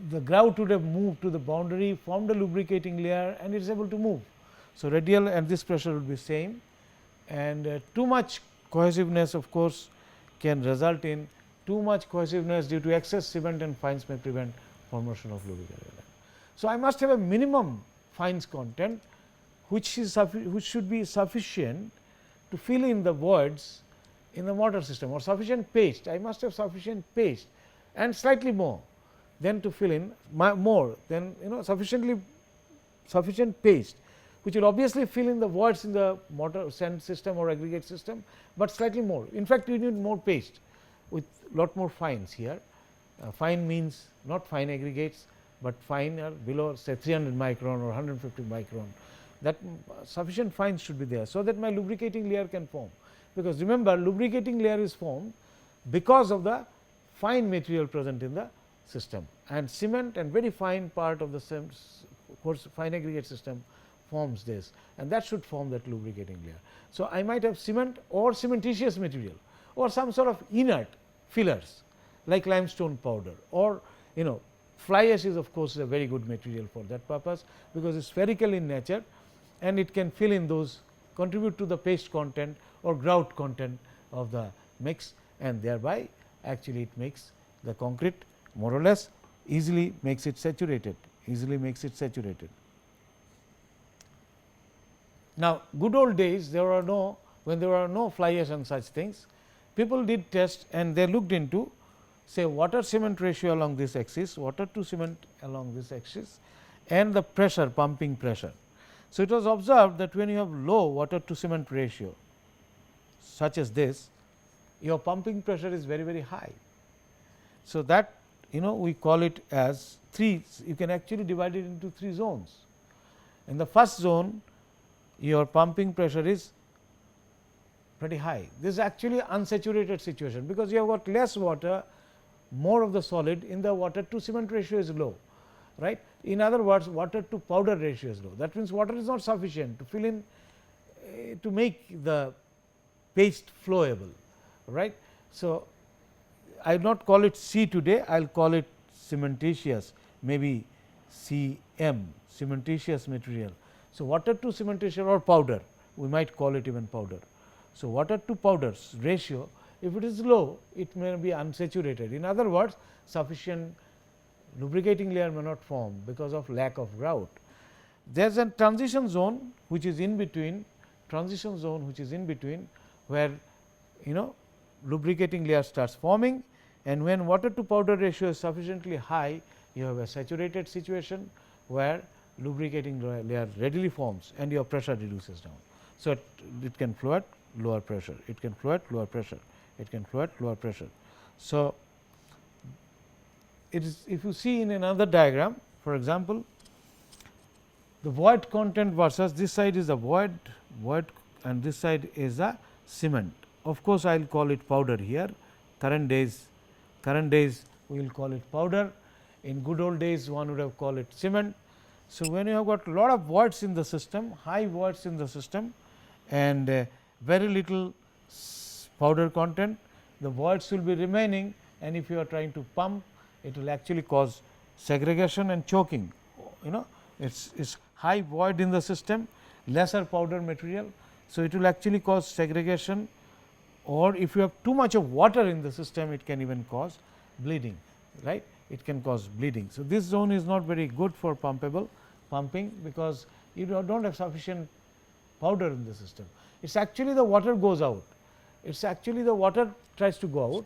the grout would have moved to the boundary, formed a lubricating layer, and it is able to move. So, radial and this pressure will be same, and too much cohesiveness of course can result in too much cohesiveness due to excess cement and fines may prevent formation of lubricating layer. So, I must have a minimum fines content which should be sufficient to fill in the voids in the mortar system, or sufficient paste. I must have sufficient paste and slightly more then to fill in more than sufficient paste, which will obviously fill in the voids in the mortar sand system or aggregate system, but slightly more. In fact, you need more paste with lot more fines here. Fine means not fine aggregates, but fine are below say 300 micron or 150 micron. That sufficient fines should be there, so that my lubricating layer can form, because remember, lubricating layer is formed because of the fine material present in the system, and cement and very fine part of the fine aggregate system forms this, and that should form that lubricating layer. So, I might have cement or cementitious material or some sort of inert fillers like limestone powder, or fly ash is of course a very good material for that purpose, because it is spherical in nature and it can fill in those, contribute to the paste content or grout content of the mix, and thereby actually it makes the concrete more or less easily makes it saturated, Now, good old days, there were no, when there were no fly ash and such things, people did test and they looked into say water cement ratio along this axis, water to cement along this axis, and the pressure, pumping pressure. So, it was observed that when you have low water to cement ratio such as this, your pumping pressure is very, very high. So, that we call it as 3, you can actually divide it into 3 zones. In the first zone, your pumping pressure is pretty high. This is actually unsaturated situation, because you have got less water, more of the solid, in the water to cement ratio is low, right. In other words, water to powder ratio is low. That means, water is not sufficient to fill in to make the paste flowable, right. So, I will not call it C today, I will call it cementitious, maybe CM, cementitious material. So, water to cementitious or powder, we might call it even powder. So, water to powders ratio, if it is low, it may be unsaturated. In other words, sufficient lubricating layer may not form because of lack of grout. There is a transition zone which is in between, where lubricating layer starts forming, and when water to powder ratio is sufficiently high, you have a saturated situation where lubricating layer readily forms and your pressure reduces down. So, it can flow at lower pressure, it can flow at lower pressure, it can flow at lower pressure. So, it is, if you see in another diagram, for example, the void content versus this side is a void and this side is a cement. Of course, I will call it powder here, current days we will call it powder, in good old days one would have called it cement. So, when you have got a lot of voids in the system, high voids in the system, and very little powder content, the voids will be remaining, and if you are trying to pump, it will actually cause segregation and choking. It is high void in the system, lesser powder material. So, it will actually cause segregation, or if you have too much of water in the system, it can even cause bleeding, right. It can cause bleeding. So, this zone is not very good for pumping, because you do not have sufficient powder in the system. It is actually the water goes out, it is actually the water tries to go out,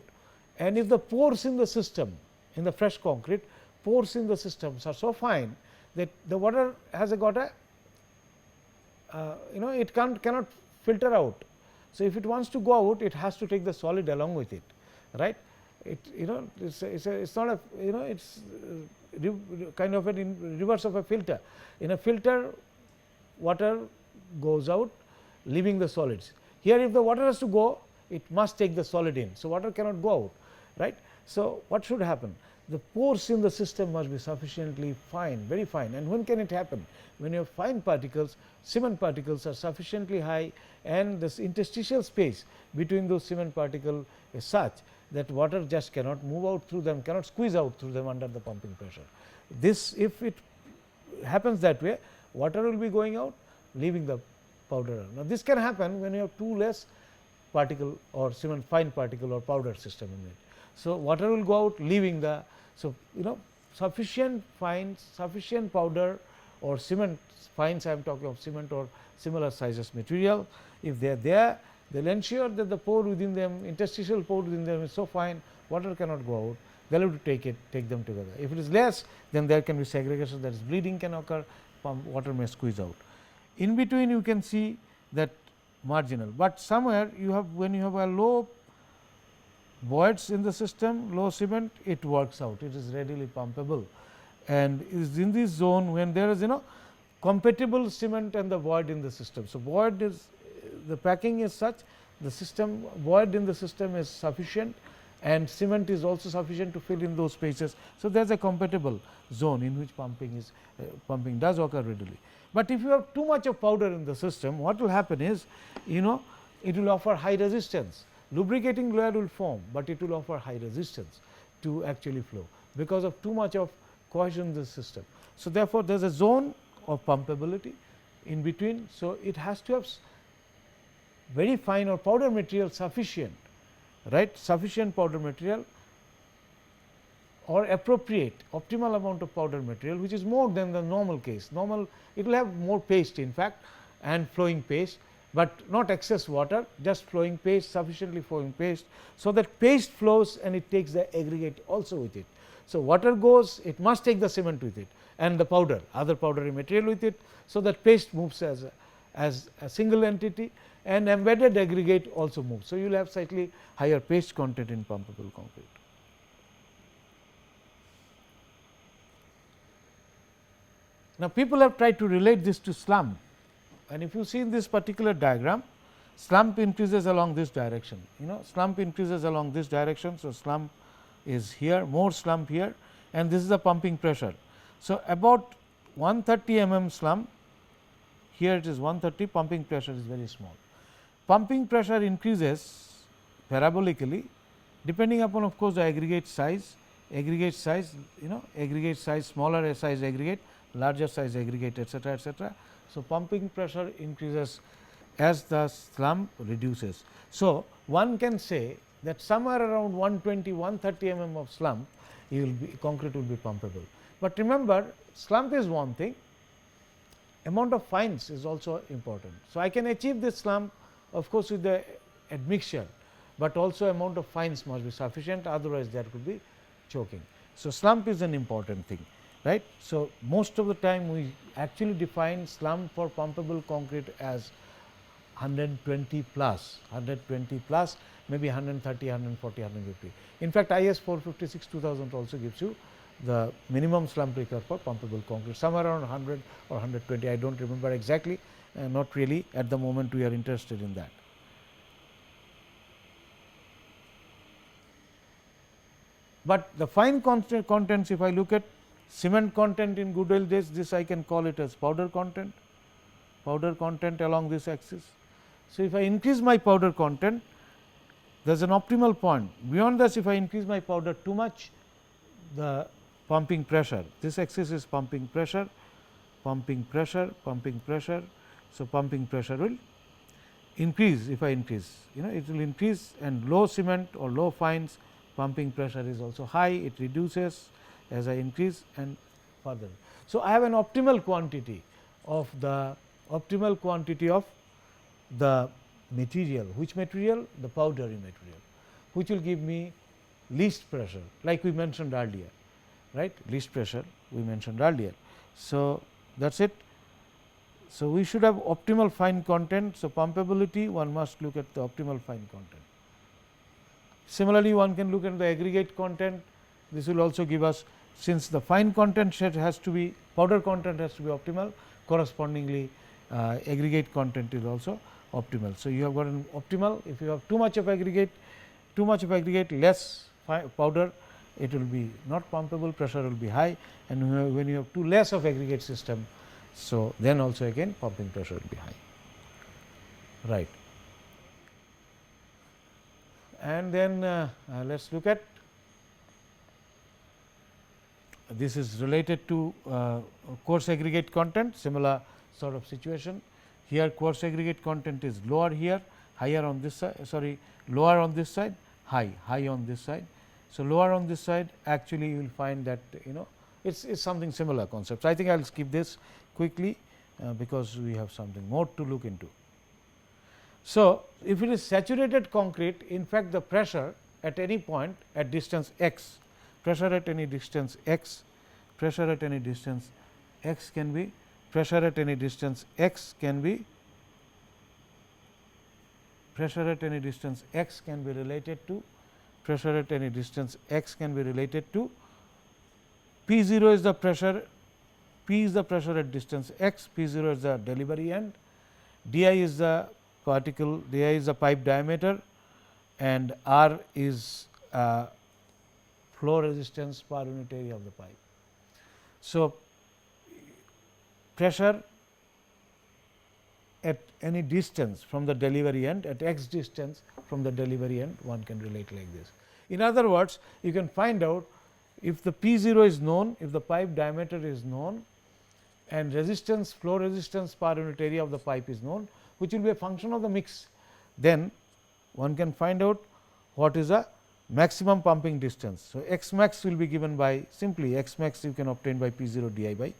and if the pores in the system, in the fresh concrete, pores in the systems are so fine that the water has got a it cannot filter out. So, if it wants to go out, it has to take the solid along with it, right. It it's not a it's kind of a reverse of a filter. In a filter, water goes out leaving the solids. Here, if the water has to go, it must take the solid in. So, water cannot go out, right. So, what should happen? The pores in the system must be sufficiently fine, very fine. And when can it happen? When you have fine particles, cement particles are sufficiently high, and this interstitial space between those cement particles is such that water just cannot move out through them, cannot squeeze out through them under the pumping pressure. This, if it happens that way, water will be going out, leaving the powder. Now, this can happen when you have too less particle or cement fine particle or powder system in it. So, water will go out, leaving the, so sufficient fines, sufficient powder or cement fines, I am talking of cement or similar sizes material. If they are there, They will ensure that the pore within them, interstitial pore within them is so fine, water cannot go out, they will have to take them together. If it is less, then there can be segregation, that is bleeding can occur, water may squeeze out. In between you can see that marginal, but somewhere you have, when you have a low voids in the system, low cement, it works out, it is readily pumpable, and is in this zone when there is compatible cement and the void in the system. So, void is, the packing is such, the system void in the system is sufficient and cement is also sufficient to fill in those spaces. So, there is a compatible zone in which pumping does occur readily. But if you have too much of powder in the system, what will happen is, it will offer high resistance. Lubricating layer will form, but it will offer high resistance to actually flow because of too much of cohesion in the system. So, therefore, there is a zone of pumpability in between. So, it has to have very fine or powder material sufficient, right, sufficient powder material or appropriate optimal amount of powder material, which is more than the normal case. Normal, it will have more paste in fact and flowing paste, but not excess water, just flowing paste, sufficiently flowing paste. So, that paste flows and it takes the aggregate also with it. So, water goes, it must take the cement with it and the powder, other powdery material with it. So, that paste moves as a single entity and embedded aggregate also moves. So, you will have slightly higher paste content in pumpable concrete. Now, people have tried to relate this to slump, and if you see in this particular diagram, slump increases along this direction, slump increases along this direction. So, slump is here, more slump here, and this is the pumping pressure. So, about 130 mm slump, here it is 130, pumping pressure is very small. Pumping pressure increases parabolically depending upon, of course, the aggregate size, aggregate size, smaller size aggregate, larger size aggregate, etc., etc. So, pumping pressure increases as the slump reduces. So, one can say that somewhere around 120, 130 mm of slump, concrete will be pumpable. But remember, slump is one thing, amount of fines is also important. So, I can achieve this slump of course, with the admixture, but also amount of fines must be sufficient, otherwise there could be choking. So, slump is an important thing, right. So, most of the time we actually define slump for pumpable concrete as 120 plus, maybe 130, 140, 150. In fact, IS 456 2000 also gives you the minimum slump required for pumpable concrete, somewhere around 100 or 120, I do not remember exactly, not really at the moment we are interested in that. But the fine contents, if I look at cement content in good old days, this I can call it as powder content along this axis. So, if I increase my powder content, there is an optimal point. Beyond this, if I increase my powder too much, the pumping pressure, this axis is pumping pressure. So, pumping pressure will increase if I increase, it will increase, and low cement or low fines, pumping pressure is also high, it reduces as I increase and further. So, I have an optimal quantity of the material. Which material? The powdery material, which will give me least pressure, like we mentioned earlier, right, least pressure we mentioned earlier. So, that is it. So, we should have optimal fine content. So, pumpability, one must look at the optimal fine content. Similarly, one can look at the aggregate content. This will also give us, since the fine content has to be, powder content has to be optimal, correspondingly aggregate content is also optimal. So, you have got an optimal. If you have too much of aggregate, less powder, it will be not pumpable, pressure will be high, and when you have too less of aggregate system, so then also again pumping pressure will be high, right. And then let us look at, this is related to coarse aggregate content, similar sort of situation. Here coarse aggregate content is lower here, higher on this side, lower on this side, high on this side. So, lower on this side, actually you will find that it is something similar concept. So, I think I will skip this quickly because we have something more to look into. So, if it is saturated concrete, in fact, the pressure at any point at distance x, pressure at any distance x, pressure at any distance x can be, pressure at any distance x can be, pressure at any distance x can be related to, pressure at any distance x can be related to P 0 is the pressure, P is the pressure at distance x, P 0 is the delivery end, d I is the particle, d I is the pipe diameter, and R is flow resistance per unit area of the pipe. So, pressure at any distance from the delivery end, at x distance from the delivery end, one can relate like this. In other words, you can find out if the P 0 is known, if the pipe diameter is known and resistance, flow resistance per unit area of the pipe is known, which will be a function of the mix, then one can find out what is the maximum pumping distance. So, x max will be given by simply x max you can obtain by P 0 d I by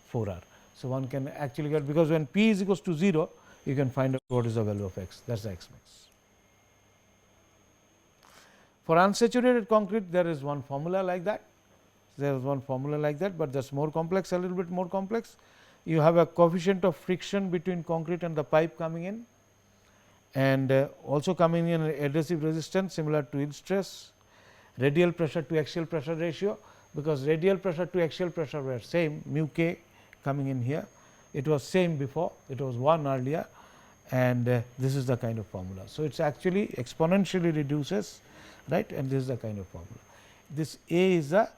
4 R. So, one can actually get, because when P is equals to 0, you can find out what is the value of x, that is the x max. For unsaturated concrete, there is one formula like that, there is one formula like that, but that is more complex, a little bit more complex. You have a coefficient of friction between concrete and the pipe coming in, and also coming in adhesive resistance similar to yield stress, radial pressure to axial pressure ratio, because radial pressure to axial pressure were same, mu k coming in here, it was same before, it was 1 earlier, and this is the kind of formula. So, it is actually exponentially reduces, right, and this is the kind of formula. This A is the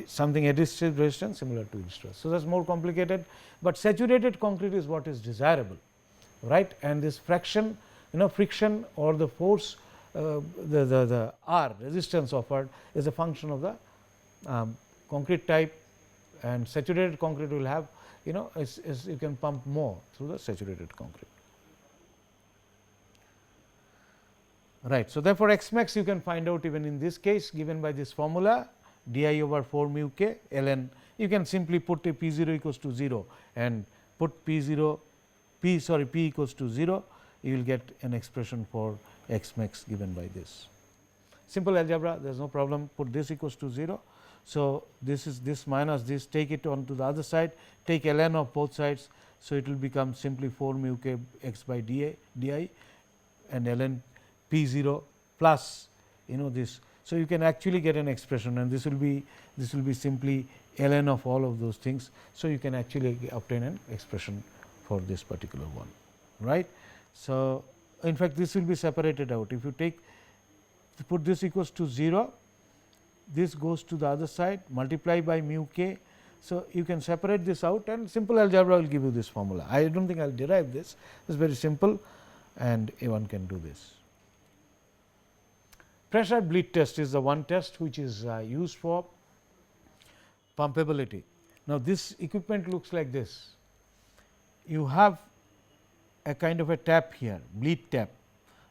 something adhesive resistance similar to yield stress. So, that is more complicated, but saturated concrete is what is desirable, right, and this fraction, friction or the force, the R resistance offered is a function of the concrete type, and saturated concrete will have, is you can pump more through the saturated concrete, right. So, therefore, x max you can find out even in this case given by this formula d I over 4 mu k ln, you can simply put a P 0 equals to 0 and put P equals to 0, you will get an expression for x max given by this. Simple algebra, there is no problem, put this equals to 0. So, this is this minus this, take it on to the other side, take ln of both sides. So, it will become simply 4 mu k x by d I and ln P 0 plus this. So, you can actually get an expression, and this will be simply ln of all of those things. So, you can actually obtain an expression for this particular one, right. So, in fact, this will be separated out. If you put this equals to 0, this goes to the other side, multiply by mu k. So, you can separate this out, and simple algebra will give you this formula. I do not think I will derive this, it is very simple, and one can do this. Pressure bleed test is the one test which is used for pumpability. Now, this equipment looks like this. You have a kind of a tap here, bleed tap.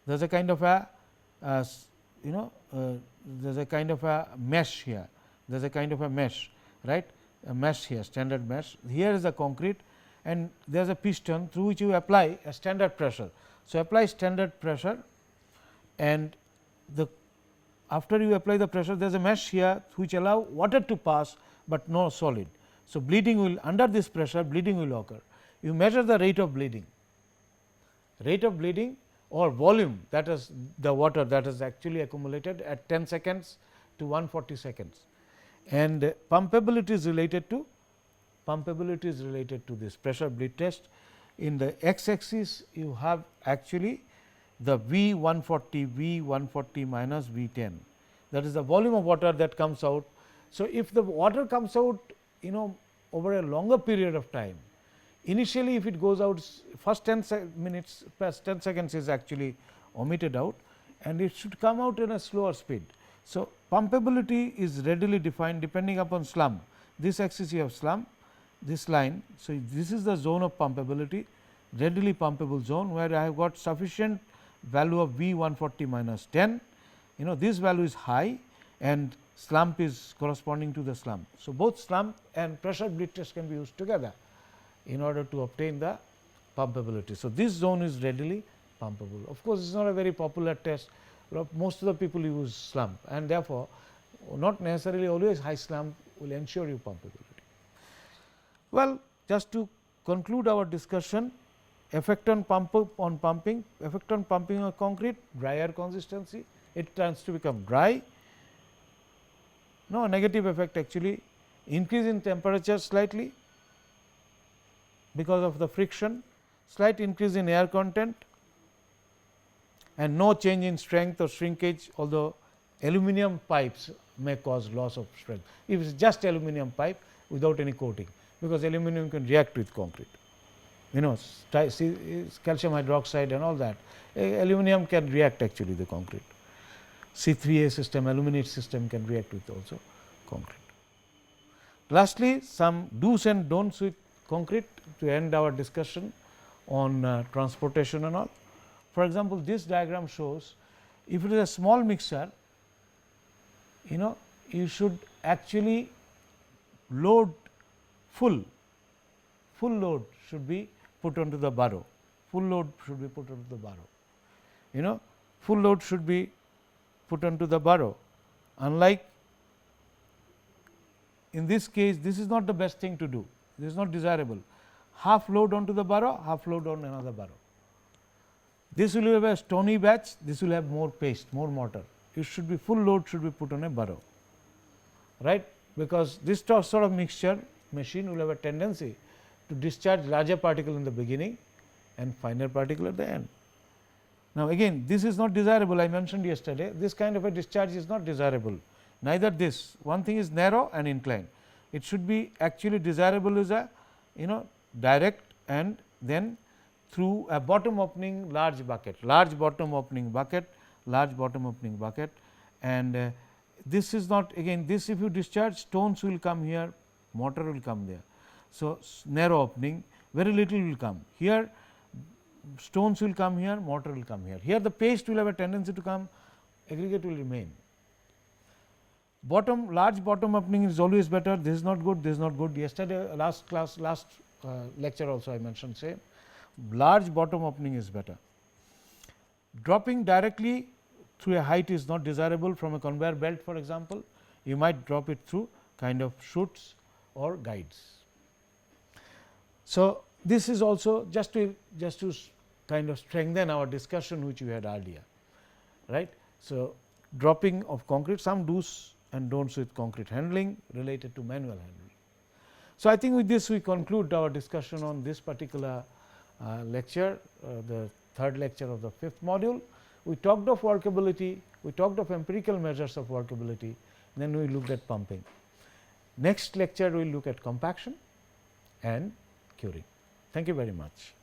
There is a kind of a there is a kind of a mesh here, there is a kind of a mesh, right, a mesh here, standard mesh. Here is the concrete, and there is a piston through which you apply a standard pressure. So, apply standard pressure, and after you apply the pressure, there is a mesh here which allow water to pass, but no solid. So, bleeding will, under this pressure bleeding will occur. You measure the rate of bleeding or volume, that is the water that is actually accumulated at 10 seconds to 140 seconds, and pumpability is related to this pressure bleed test. In the x axis you have actually the V 140 minus V 10, that is the volume of water that comes out. So, if the water comes out over a longer period of time, initially if it goes out first 10 minutes past 10 seconds is actually omitted out, and it should come out in a slower speed. So, pumpability is readily defined depending upon slump. This axis you have slump, this line. So, this is the zone of pumpability, readily pumpable zone, where I have got sufficient value of V 140 minus 10, this value is high and slump is corresponding to the slump. So, both slump and pressure bleed test can be used together in order to obtain the pumpability. So, this zone is readily pumpable. Of course, it is not a very popular test. Most of the people use slump, and therefore, not necessarily always high slump will ensure you pumpability. Well, just to conclude our discussion, effect on pumping, effect on pumping of concrete, drier consistency, it tends to become dry. No negative effect, actually increase in temperature slightly because of the friction, slight increase in air content, and no change in strength or shrinkage, although aluminum pipes may cause loss of strength if it is just aluminum pipe without any coating, because aluminum can react with concrete, calcium hydroxide and all that, aluminum can react actually the concrete. C3A system, aluminate system can react with also concrete. Lastly, some do's and don'ts with concrete to end our discussion on transportation and all. For example, this diagram shows if it is a small mixture, you should actually load full load should be put onto the barrow, full load should be put onto the barrow, full load should be put onto the barrow. Unlike in this case, this is not the best thing to do, this is not desirable. Half load onto the barrow, half load on another barrow. This will have a stony batch, this will have more paste, more mortar. It should be full load should be put on a barrow, right, because this sort of mixture machine will have a tendency to discharge larger particle in the beginning and finer particle at the end. Now, again this is not desirable, I mentioned yesterday, this kind of a discharge is not desirable, neither this, one thing is narrow and inclined. It should be actually desirable as a direct and then through a bottom opening large bucket, large bottom opening bucket, and this is not, again this if you discharge, stones will come here, mortar will come there. So, narrow opening, very little will come here, stones will come here, mortar will come here. Here the paste will have a tendency to come, aggregate will remain. Large bottom opening is always better, this is not good, this is not good. Yesterday last lecture also I mentioned same, large bottom opening is better. Dropping directly through a height is not desirable from a conveyor belt, for example, you might drop it through kind of chutes or guides. So, this is also just to kind of strengthen our discussion which we had earlier, right. So, dropping of concrete, some do's and don'ts with concrete handling related to manual handling. So, I think with this we conclude our discussion on this particular lecture, the third lecture of the fifth module. We talked of workability, we talked of empirical measures of workability, then we looked at pumping. Next lecture we will look at compaction and curing. Thank you very much.